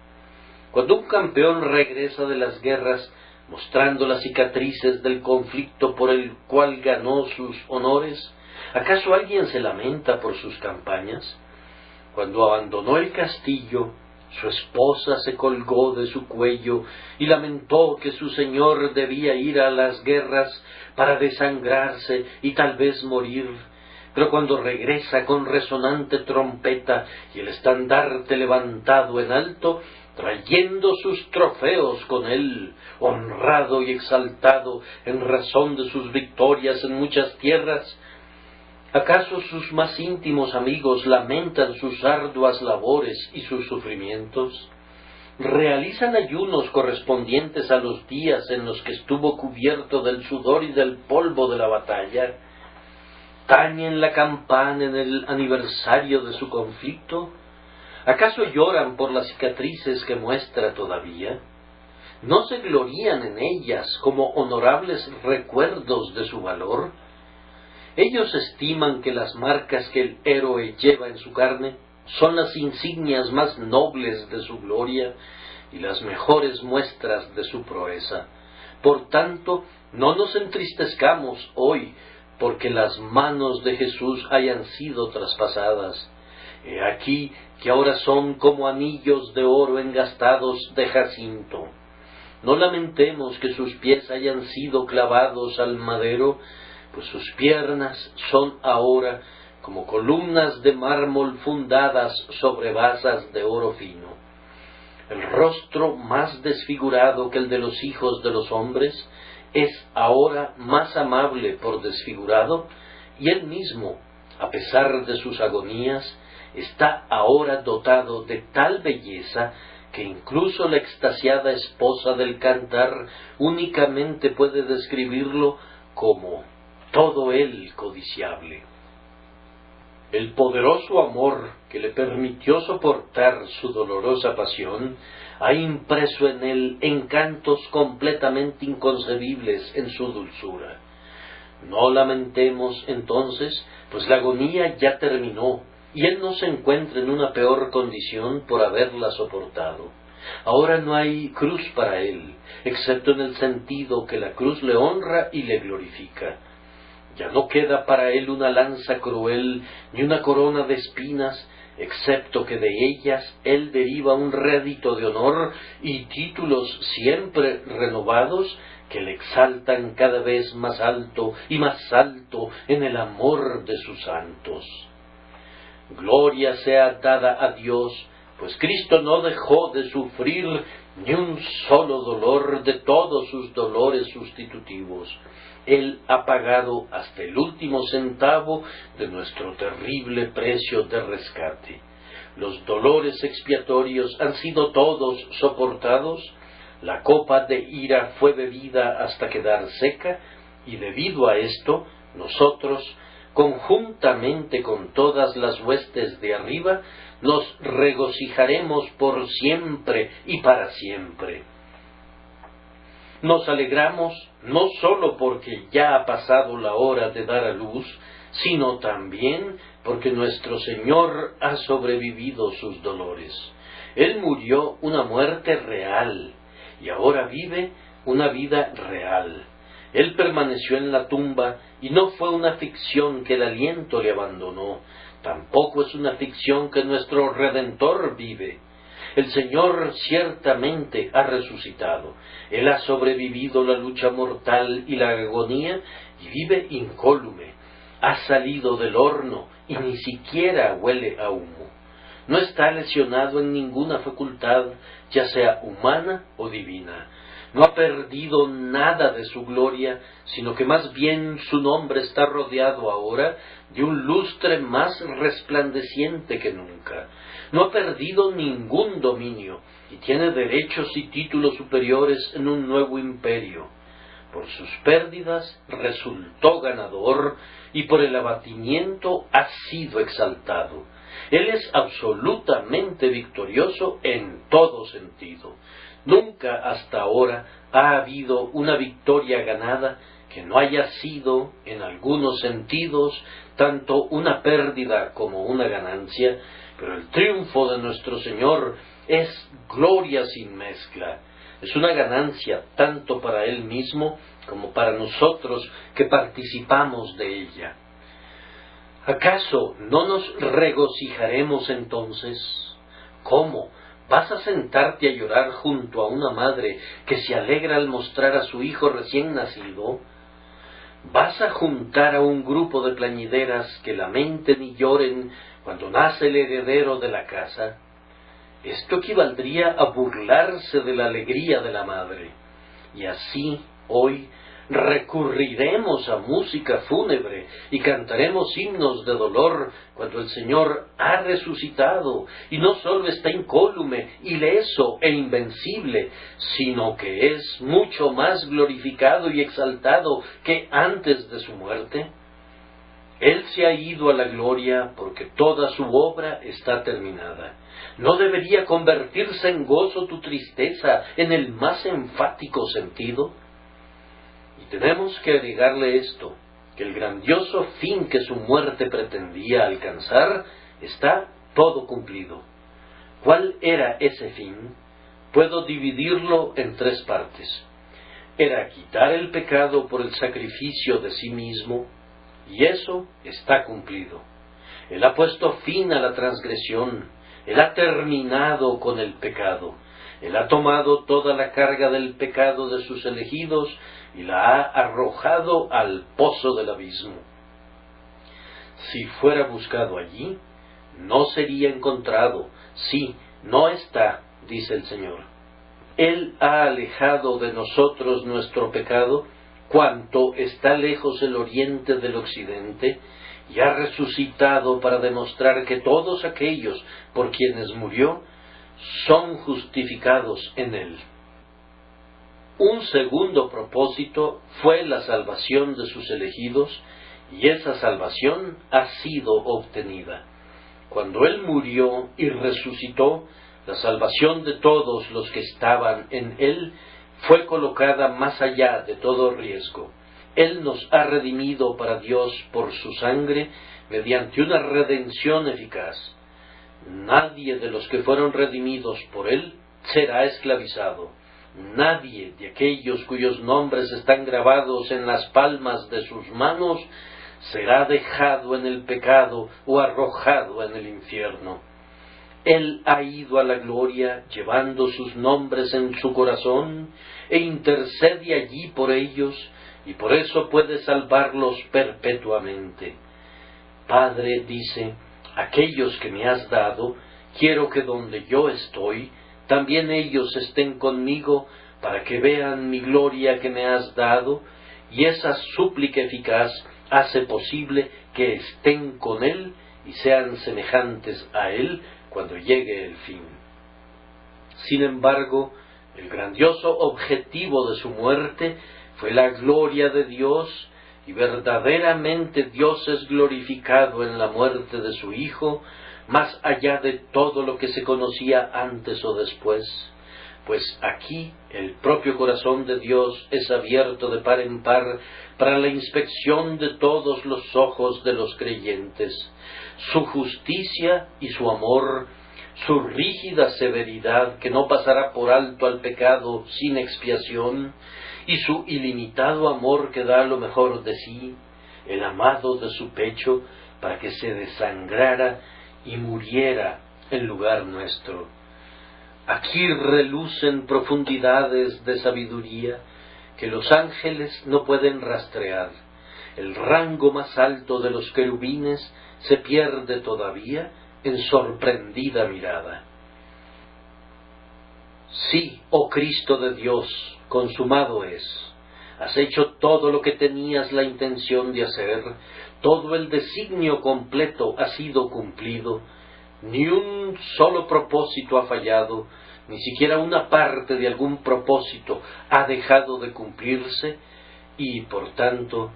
[SPEAKER 1] Cuando un campeón regresa de las guerras mostrando las cicatrices del conflicto por el cual ganó sus honores, ¿acaso alguien se lamenta por sus campañas? Cuando abandonó el castillo, su esposa se colgó de su cuello y lamentó que su señor debía ir a las guerras para desangrarse y tal vez morir. Pero cuando regresa con resonante trompeta y el estandarte levantado en alto, trayendo sus trofeos con él, honrado y exaltado en razón de sus victorias en muchas tierras, ¿acaso sus más íntimos amigos lamentan sus arduas labores y sus sufrimientos? ¿Realizan ayunos correspondientes a los días en los que estuvo cubierto del sudor y del polvo de la batalla? ¿Tañen la campana en el aniversario de su conflicto? ¿Acaso lloran por las cicatrices que muestra todavía? ¿No se glorían en ellas como honorables recuerdos de su valor? Ellos estiman que las marcas que el héroe lleva en su carne son las insignias más nobles de su gloria y las mejores muestras de su proeza. Por tanto, no nos entristezcamos hoy porque las manos de Jesús hayan sido traspasadas. He aquí que ahora son como anillos de oro engastados de jacinto. No lamentemos que sus pies hayan sido clavados al madero, pues sus piernas son ahora como columnas de mármol fundadas sobre basas de oro fino. El rostro más desfigurado que el de los hijos de los hombres es ahora más amable por desfigurado, y él mismo, a pesar de sus agonías, está ahora dotado de tal belleza que incluso la extasiada esposa del Cantar únicamente puede describirlo como todo él codiciable. El poderoso amor que le permitió soportar su dolorosa pasión ha impreso en él encantos completamente inconcebibles en su dulzura. No lamentemos entonces, pues la agonía ya terminó y él no se encuentra en una peor condición por haberla soportado. Ahora no hay cruz para él, excepto en el sentido que la cruz le honra y le glorifica. Ya no queda para él una lanza cruel ni una corona de espinas, excepto que de ellas él deriva un rédito de honor y títulos siempre renovados que le exaltan cada vez más alto y más alto en el amor de sus santos. Gloria sea dada a Dios, pues Cristo no dejó de sufrir ni un solo dolor de todos sus dolores sustitutivos. Él ha pagado hasta el último centavo de nuestro terrible precio de rescate. Los dolores expiatorios han sido todos soportados, la copa de ira fue bebida hasta quedar seca, y debido a esto, nosotros, conjuntamente con todas las huestes de arriba, nos regocijaremos por siempre y para siempre. Nos alegramos no sólo porque ya ha pasado la hora de dar a luz, sino también porque nuestro Señor ha sobrevivido sus dolores. Él murió una muerte real y ahora vive una vida real. Él permaneció en la tumba y no fue una ficción que el aliento le abandonó, tampoco es una ficción que nuestro Redentor vive. El Señor ciertamente ha resucitado. Él ha sobrevivido la lucha mortal y la agonía y vive incólume. Ha salido del horno y ni siquiera huele a humo. No está lesionado en ninguna facultad, ya sea humana o divina. no ha perdido nada de su gloria, sino que más bien su nombre está rodeado ahora de un lustre más resplandeciente que nunca. No ha perdido ningún dominio y tiene derechos y títulos superiores en un nuevo imperio. Por sus pérdidas resultó ganador y por el abatimiento ha sido exaltado. Él es absolutamente victorioso en todo sentido. Nunca hasta ahora ha habido una victoria ganada que no haya sido, en algunos sentidos, tanto una pérdida como una ganancia, pero el triunfo de nuestro Señor es gloria sin mezcla. Es una ganancia tanto para Él mismo como para nosotros que participamos de ella. ¿Acaso no nos regocijaremos entonces? ¿Cómo? ¿Vas a sentarte a llorar junto a una madre que se alegra al mostrar a su hijo recién nacido? ¿Vas a juntar a un grupo de plañideras que lamenten y lloren cuando nace el heredero de la casa? Esto equivaldría a burlarse de la alegría de la madre. Y así, hoy, recurriremos a música fúnebre y cantaremos himnos de dolor cuando el Señor ha resucitado y no solo está incólume, ileso e invencible, sino que es mucho más glorificado y exaltado que antes de su muerte. Él se ha ido a la gloria porque toda su obra está terminada. ¿No debería convertirse en gozo tu tristeza en el más enfático sentido? Y tenemos que agregarle esto, que el grandioso fin que su muerte pretendía alcanzar está todo cumplido. ¿Cuál era ese fin? Puedo dividirlo en 3 partes. Era quitar el pecado por el sacrificio de sí mismo, y eso está cumplido. Él ha puesto fin a la transgresión, Él ha terminado con el pecado, Él ha tomado toda la carga del pecado de sus elegidos y la ha arrojado al pozo del abismo. Si fuera buscado allí, no sería encontrado. Sí, no está, dice el Señor. Él ha alejado de nosotros nuestro pecado, cuanto está lejos el oriente del occidente, y ha resucitado para demostrar que todos aquellos por quienes murió son justificados en Él. Un segundo propósito fue la salvación de sus elegidos, y esa salvación ha sido obtenida. Cuando Él murió y resucitó, la salvación de todos los que estaban en Él fue colocada más allá de todo riesgo. Él nos ha redimido para Dios por su sangre mediante una redención eficaz. Nadie de los que fueron redimidos por Él será esclavizado. Nadie de aquellos cuyos nombres están grabados en las palmas de sus manos será dejado en el pecado o arrojado en el infierno. Él ha ido a la gloria llevando sus nombres en su corazón e intercede allí por ellos y por eso puede salvarlos perpetuamente. Padre, dice, aquellos que me has dado, quiero que donde yo estoy, también ellos estén conmigo para que vean mi gloria que me has dado, y esa súplica eficaz hace posible que estén con Él y sean semejantes a Él cuando llegue el fin. Sin embargo, el grandioso objetivo de su muerte fue la gloria de Dios, y verdaderamente Dios es glorificado en la muerte de su Hijo, más allá de todo lo que se conocía antes o después, pues aquí el propio corazón de Dios es abierto de par en par para la inspección de todos los ojos de los creyentes. Su justicia y su amor, su rígida severidad que no pasará por alto al pecado sin expiación, y su ilimitado amor que da lo mejor de sí, el amado de su pecho, para que se desangrara y muriera en lugar nuestro. Aquí relucen profundidades de sabiduría que los ángeles no pueden rastrear. El rango más alto de los querubines se pierde todavía en sorprendida mirada. Sí, oh Cristo de Dios, consumado es. Has hecho todo lo que tenías la intención de hacer, todo el designio completo ha sido cumplido, ni un solo propósito ha fallado, ni siquiera una parte de algún propósito ha dejado de cumplirse, y por tanto,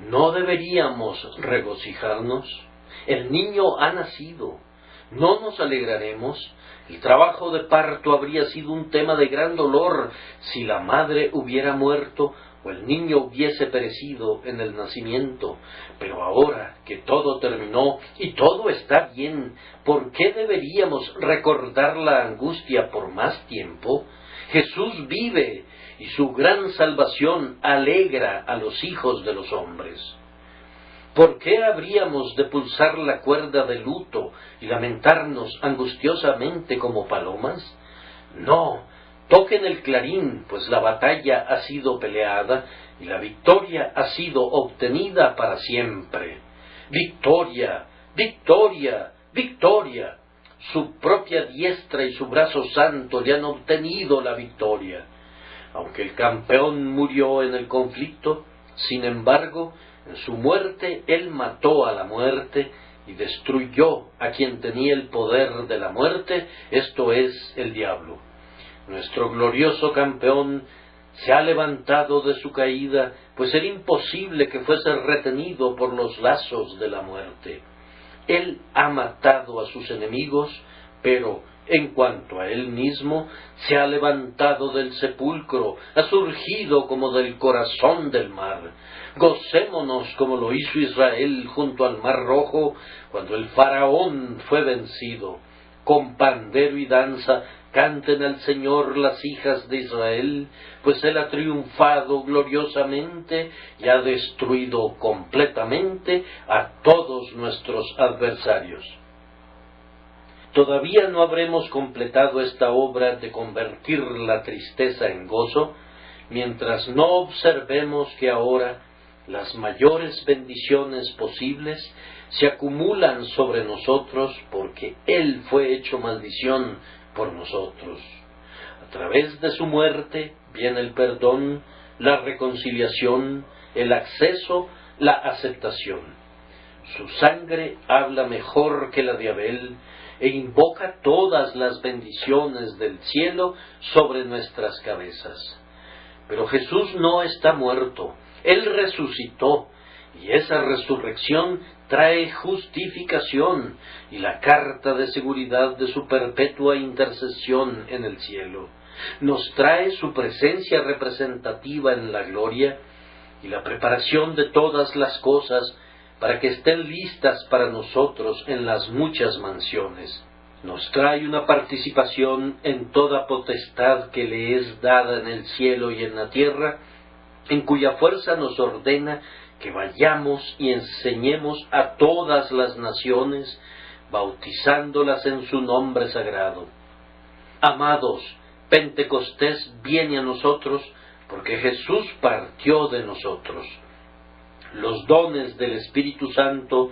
[SPEAKER 1] ¿no deberíamos regocijarnos? El niño ha nacido. ¿No nos alegraremos? El trabajo de parto habría sido un tema de gran dolor si la madre hubiera muerto o el niño hubiese perecido en el nacimiento. Pero ahora que todo terminó y todo está bien, ¿por qué deberíamos recordar la angustia por más tiempo? Jesús vive y su gran salvación alegra a los hijos de los hombres. ¿Por qué habríamos de pulsar la cuerda de luto y lamentarnos angustiosamente como palomas? No, toquen el clarín, pues la batalla ha sido peleada y la victoria ha sido obtenida para siempre. ¡Victoria! ¡Victoria! ¡Victoria! Su propia diestra y su brazo santo le han obtenido la victoria. Aunque el campeón murió en el conflicto, sin embargo, en su muerte él mató a la muerte y destruyó a quien tenía el poder de la muerte, esto es, el diablo. Nuestro glorioso campeón se ha levantado de su caída, pues era imposible que fuese retenido por los lazos de la muerte. Él ha matado a sus enemigos, pero en cuanto a él mismo, se ha levantado del sepulcro, ha surgido como del corazón del mar. Gocémonos como lo hizo Israel junto al mar rojo, cuando el faraón fue vencido. Con pandero y danza canten al Señor las hijas de Israel, pues Él ha triunfado gloriosamente y ha destruido completamente a todos nuestros adversarios. Todavía no habremos completado esta obra de convertir la tristeza en gozo, mientras no observemos que ahora las mayores bendiciones posibles se acumulan sobre nosotros porque Él fue hecho maldición por nosotros. A través de su muerte viene el perdón, la reconciliación, el acceso, la aceptación. Su sangre habla mejor que la de Abel e invoca todas las bendiciones del cielo sobre nuestras cabezas. Pero Jesús no está muerto, Él resucitó, y esa resurrección trae justificación y la carta de seguridad de su perpetua intercesión en el cielo. Nos trae su presencia representativa en la gloria y la preparación de todas las cosas para que estén listas para nosotros en las muchas mansiones. Nos trae una participación en toda potestad que le es dada en el cielo y en la tierra, en cuya fuerza nos ordena que vayamos y enseñemos a todas las naciones, bautizándolas en su nombre sagrado. Amados, Pentecostés viene a nosotros porque Jesús partió de nosotros. Los dones del Espíritu Santo,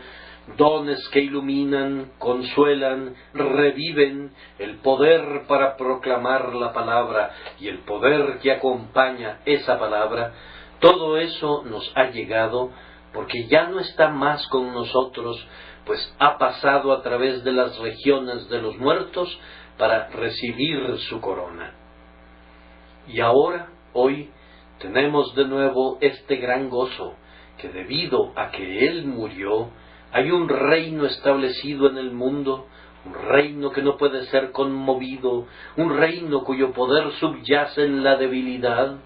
[SPEAKER 1] dones que iluminan, consuelan, reviven, el poder para proclamar la palabra y el poder que acompaña esa palabra, todo eso nos ha llegado porque ya no está más con nosotros, pues ha pasado a través de las regiones de los muertos para recibir su corona. Y ahora, hoy, tenemos de nuevo este gran gozo, que debido a que Él murió, hay un reino establecido en el mundo, un reino que no puede ser conmovido, un reino cuyo poder subyace en la debilidad,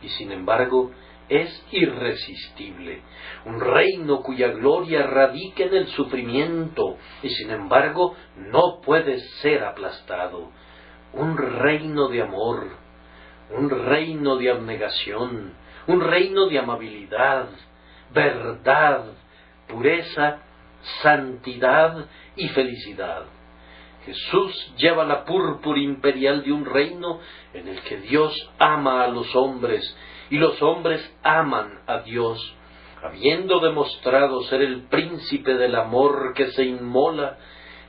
[SPEAKER 1] y sin embargo es irresistible, un reino cuya gloria radica en el sufrimiento, y sin embargo no puede ser aplastado, un reino de amor, un reino de abnegación, un reino de amabilidad, verdad, pureza, santidad y felicidad. Jesús lleva la púrpura imperial de un reino en el que Dios ama a los hombres y los hombres aman a Dios. Habiendo demostrado ser el príncipe del amor que se inmola,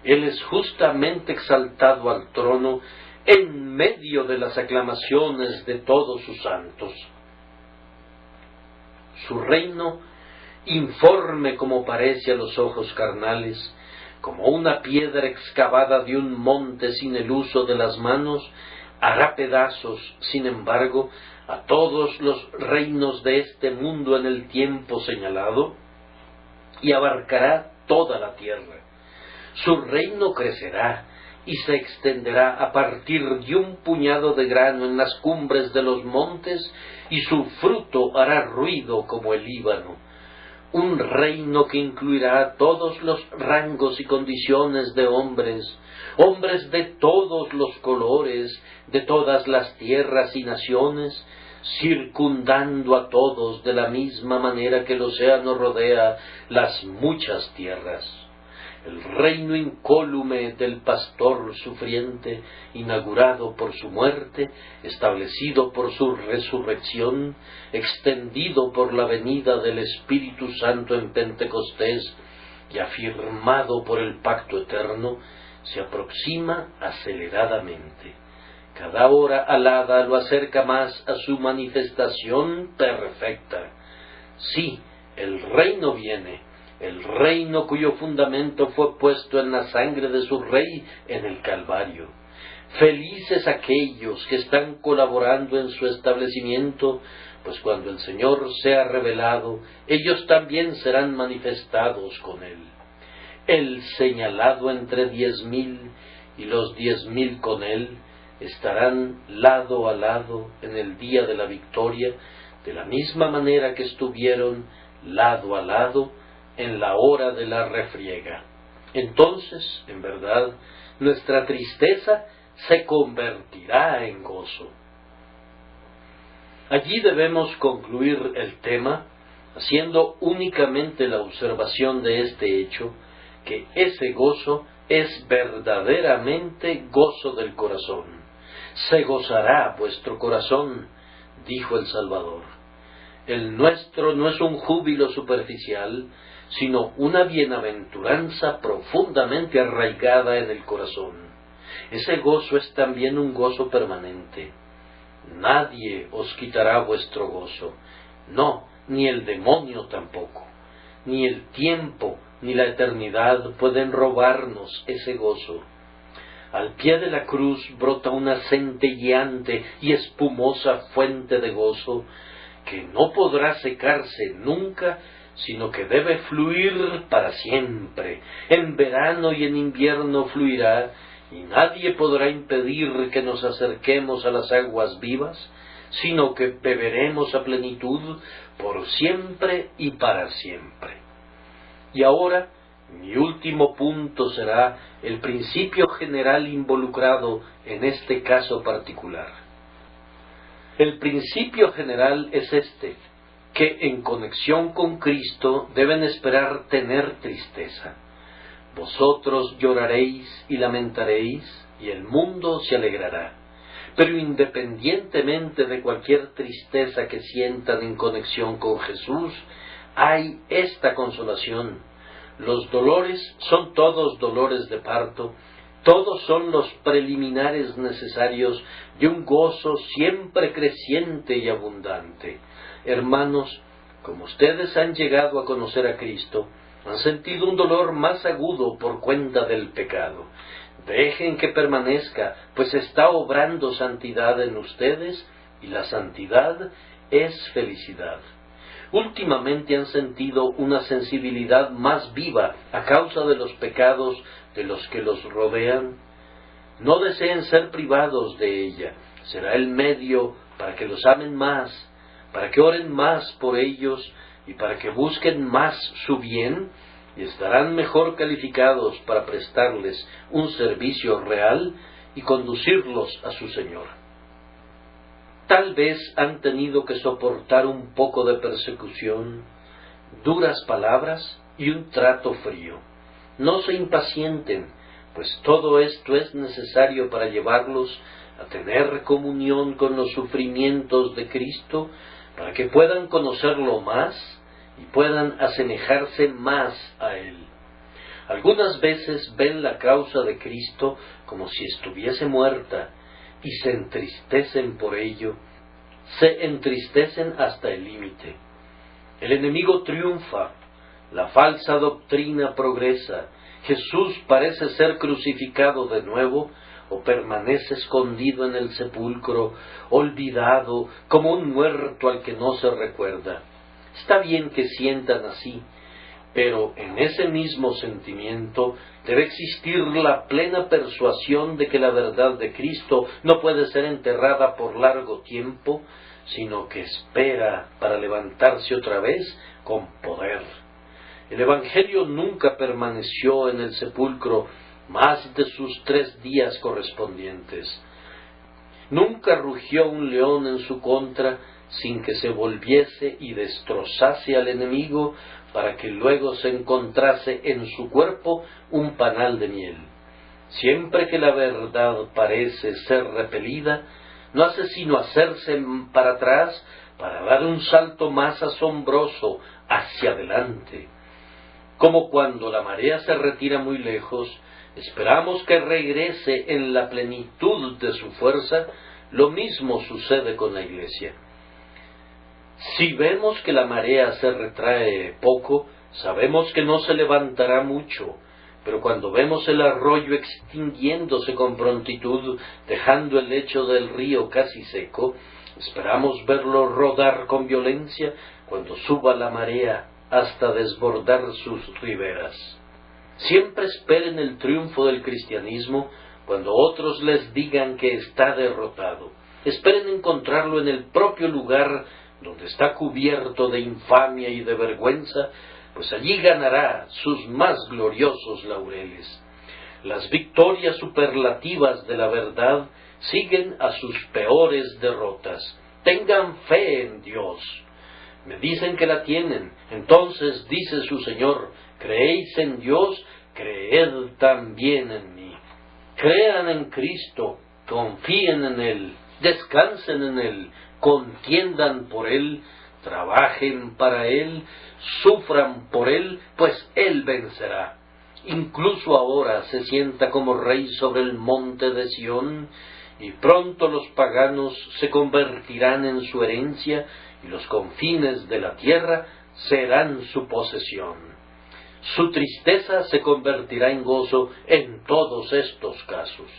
[SPEAKER 1] Él es justamente exaltado al trono en medio de las aclamaciones de todos sus santos. Su reino, informe como parece a los ojos carnales, como una piedra excavada de un monte sin el uso de las manos, hará pedazos, sin embargo, a todos los reinos de este mundo en el tiempo señalado, y abarcará toda la tierra. Su reino crecerá y se extenderá a partir de un puñado de grano en las cumbres de los montes, y su fruto hará ruido como el Líbano. Un reino que incluirá todos los rangos y condiciones de hombres, hombres de todos los colores, de todas las tierras y naciones, circundando a todos de la misma manera que el océano rodea las muchas tierras. El reino incólume del pastor sufriente, inaugurado por su muerte, establecido por su resurrección, extendido por la venida del Espíritu Santo en Pentecostés y afirmado por el pacto eterno, se aproxima aceleradamente. Cada hora alada lo acerca más a su manifestación perfecta. Sí, el reino viene, el reino cuyo fundamento fue puesto en la sangre de su Rey en el Calvario. Felices aquellos que están colaborando en su establecimiento, pues cuando el Señor sea revelado, ellos también serán manifestados con Él. El señalado entre 10,000 y los 10,000 con Él estarán lado a lado en el día de la victoria, de la misma manera que estuvieron lado a lado en la hora de la refriega. Entonces, en verdad, nuestra tristeza se convertirá en gozo. Allí debemos concluir el tema, haciendo únicamente la observación de este hecho, que ese gozo es verdaderamente gozo del corazón. Se gozará vuestro corazón, dijo el Salvador. El nuestro no es un júbilo superficial, sino una bienaventuranza profundamente arraigada en el corazón. Ese gozo es también un gozo permanente. Nadie os quitará vuestro gozo, no, ni el demonio tampoco, ni el tiempo ni la eternidad pueden robarnos ese gozo. Al pie de la cruz brota una centelleante y espumosa fuente de gozo que no podrá secarse nunca, sino que debe fluir para siempre. En verano y en invierno fluirá, y nadie podrá impedir que nos acerquemos a las aguas vivas, sino que beberemos a plenitud por siempre y para siempre. Y ahora, mi último punto será el principio general involucrado en este caso particular. El principio general es este, que en conexión con Cristo deben esperar tener tristeza. Vosotros lloraréis y lamentaréis, y el mundo se alegrará. Pero independientemente de cualquier tristeza que sientan en conexión con Jesús, hay esta consolación. Los dolores son todos dolores de parto, todos son los preliminares necesarios de un gozo siempre creciente y abundante. Hermanos, como ustedes han llegado a conocer a Cristo, han sentido un dolor más agudo por cuenta del pecado. Dejen que permanezca, pues está obrando santidad en ustedes, y la santidad es felicidad. Últimamente han sentido una sensibilidad más viva a causa de los pecados de los que los rodean. No deseen ser privados de ella. Será el medio para que los amen más, para que oren más por ellos y para que busquen más su bien, y estarán mejor calificados para prestarles un servicio real y conducirlos a su Señor. Tal vez han tenido que soportar un poco de persecución, duras palabras y un trato frío. No se impacienten, pues todo esto es necesario para llevarlos a tener comunión con los sufrimientos de Cristo, para que puedan conocerlo más y puedan asemejarse más a Él. Algunas veces ven la causa de Cristo como si estuviese muerta, y se entristecen por ello, se entristecen hasta el límite. El enemigo triunfa, la falsa doctrina progresa, Jesús parece ser crucificado de nuevo, o permanece escondido en el sepulcro, olvidado, como un muerto al que no se recuerda. Está bien que sientan así, pero en ese mismo sentimiento debe existir la plena persuasión de que la verdad de Cristo no puede ser enterrada por largo tiempo, sino que espera para levantarse otra vez con poder. El Evangelio nunca permaneció en el sepulcro más de sus 3 días correspondientes. Nunca rugió un león en su contra sin que se volviese y destrozase al enemigo para que luego se encontrase en su cuerpo un panal de miel. Siempre que la verdad parece ser repelida, no hace sino hacerse para atrás para dar un salto más asombroso hacia adelante. Como cuando la marea se retira muy lejos, esperamos que regrese en la plenitud de su fuerza, lo mismo sucede con la Iglesia. Si vemos que la marea se retrae poco, sabemos que no se levantará mucho, pero cuando vemos el arroyo extinguiéndose con prontitud, dejando el lecho del río casi seco, esperamos verlo rodar con violencia cuando suba la marea hasta desbordar sus riberas. Siempre esperen el triunfo del cristianismo cuando otros les digan que está derrotado. Esperen encontrarlo en el propio lugar donde está cubierto de infamia y de vergüenza, pues allí ganará sus más gloriosos laureles. Las victorias superlativas de la verdad siguen a sus peores derrotas. Tengan fe en Dios. Me dicen que la tienen, entonces dice su Señor: ¿creéis en Dios? Creed también en mí. Crean en Cristo, confíen en Él, descansen en Él, contiendan por Él, trabajen para Él, sufran por Él, pues Él vencerá. Incluso ahora se sienta como Rey sobre el monte de Sión, y pronto los paganos se convertirán en su herencia, y los confines de la tierra serán su posesión. Su tristeza se convertirá en gozo en todos estos casos.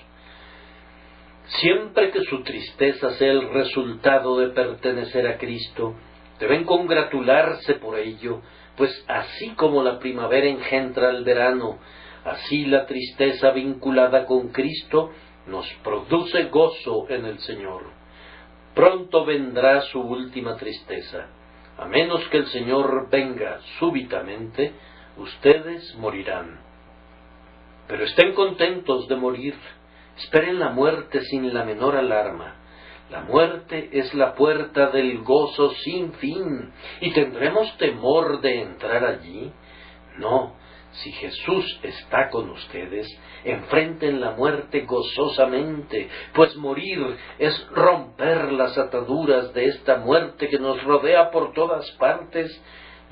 [SPEAKER 1] Siempre que su tristeza sea el resultado de pertenecer a Cristo, deben congratularse por ello, pues así como la primavera engendra el verano, así la tristeza vinculada con Cristo nos produce gozo en el Señor. Pronto vendrá su última tristeza. A menos que el Señor venga súbitamente, ustedes morirán. Pero estén contentos de morir. Esperen la muerte sin la menor alarma. La muerte es la puerta del gozo sin fin. ¿Y tendremos temor de entrar allí? No. Si Jesús está con ustedes, enfrenten la muerte gozosamente, pues morir es romper las ataduras de esta muerte que nos rodea por todas partes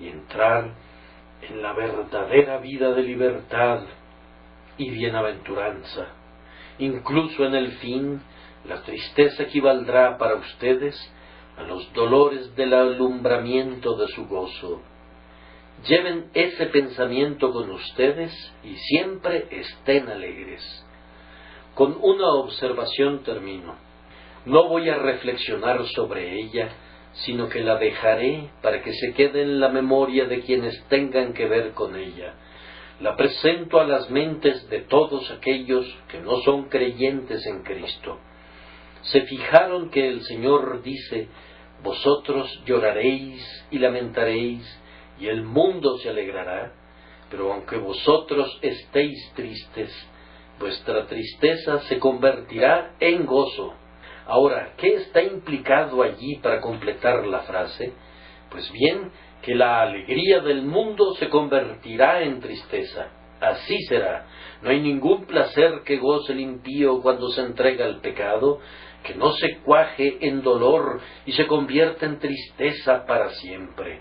[SPEAKER 1] y entrar en la verdadera vida de libertad y bienaventuranza. Incluso en el fin, la tristeza equivaldrá para ustedes a los dolores del alumbramiento de su gozo. Lleven ese pensamiento con ustedes y siempre estén alegres. Con una observación termino. No voy a reflexionar sobre ella, sino que la dejaré para que se quede en la memoria de quienes tengan que ver con ella. La presento a las mentes de todos aquellos que no son creyentes en Cristo. ¿Se fijaron que el Señor dice: vosotros lloraréis y lamentaréis, y el mundo se alegrará? Pero aunque vosotros estéis tristes, vuestra tristeza se convertirá en gozo. Ahora, ¿qué está implicado allí para completar la frase? Pues bien, que la alegría del mundo se convertirá en tristeza. Así será. No hay ningún placer que goce el impío cuando se entrega al pecado, que no se cuaje en dolor y se convierta en tristeza para siempre.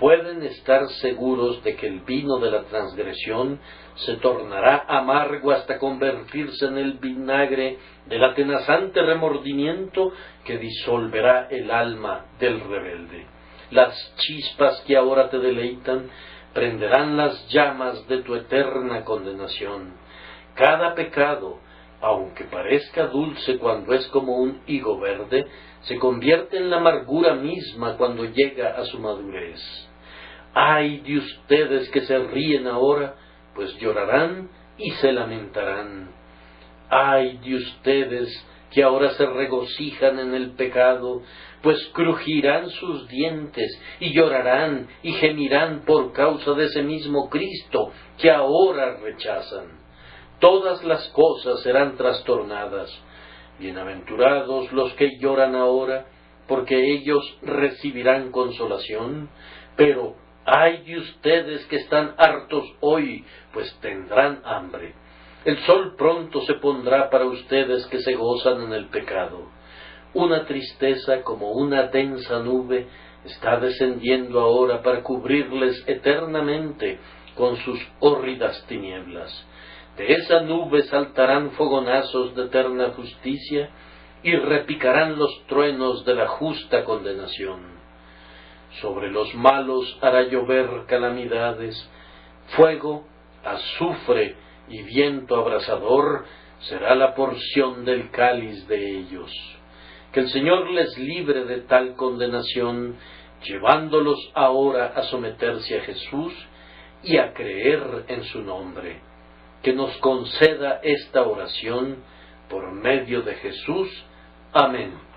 [SPEAKER 1] pueden estar seguros de que el vino de la transgresión se tornará amargo hasta convertirse en el vinagre del atenazante remordimiento que disolverá el alma del rebelde. Las chispas que ahora te deleitan prenderán las llamas de tu eterna condenación. Cada pecado, aunque parezca dulce cuando es como un higo verde, se convierte en la amargura misma cuando llega a su madurez. ¡Ay de ustedes que se ríen ahora, pues llorarán y se lamentarán! ¡Ay de ustedes que ahora se regocijan en el pecado, pues crujirán sus dientes y llorarán y gemirán por causa de ese mismo Cristo que ahora rechazan! Todas las cosas serán trastornadas. Bienaventurados los que lloran ahora, porque ellos recibirán consolación. Pero ay de ustedes que están hartos hoy, pues tendrán hambre. El sol pronto se pondrá para ustedes que se gozan en el pecado. Una tristeza como una densa nube está descendiendo ahora para cubrirles eternamente con sus hórridas tinieblas. De esa nube saltarán fogonazos de eterna justicia y repicarán los truenos de la justa condenación. Sobre los malos hará llover calamidades, fuego, azufre y viento abrasador será la porción del cáliz de ellos. Que el Señor les libre de tal condenación, llevándolos ahora a someterse a Jesús y a creer en su nombre. Que nos conceda esta oración por medio de Jesús. Amén.